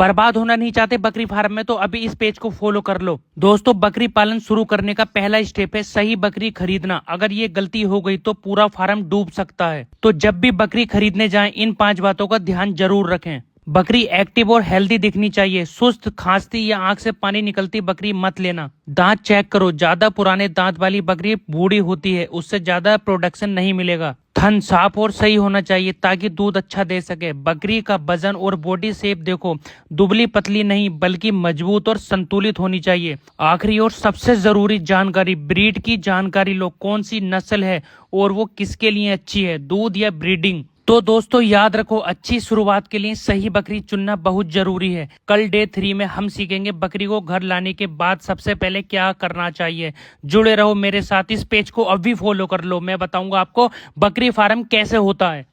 बर्बाद होना नहीं चाहते बकरी फार्म में तो अभी इस पेज को फॉलो कर लो। दोस्तों, बकरी पालन शुरू करने का पहला स्टेप है सही बकरी खरीदना। अगर ये गलती हो गई तो पूरा फार्म डूब सकता है। तो जब भी बकरी खरीदने जाएं इन 5 बातों का ध्यान जरूर रखें। बकरी एक्टिव और हेल्दी दिखनी चाहिए। सुस्त, खांसती या आंख से पानी निकलती बकरी मत लेना। दांत चेक करो, ज्यादा पुराने दांत वाली बकरी बूढ़ी होती है, उससे ज्यादा प्रोडक्शन नहीं मिलेगा। थन साफ और सही होना चाहिए ताकि दूध अच्छा दे सके। बकरी का वजन और बॉडी शेप देखो, दुबली पतली नहीं बल्कि मजबूत और संतुलित होनी चाहिए। आखिरी और सबसे जरूरी जानकारी, ब्रीड की जानकारी लो। कौन सी नस्ल है और वो किसके लिए अच्छी है, दूध या ब्रीडिंग। तो दोस्तों याद रखो, अच्छी शुरुआत के लिए सही बकरी चुनना बहुत जरूरी है। कल डे 3 में हम सीखेंगे बकरी को घर लाने के बाद सबसे पहले क्या करना चाहिए। जुड़े रहो मेरे साथ, इस पेज को अभी फॉलो कर लो। मैं बताऊंगा आपको बकरी फार्म कैसे होता है।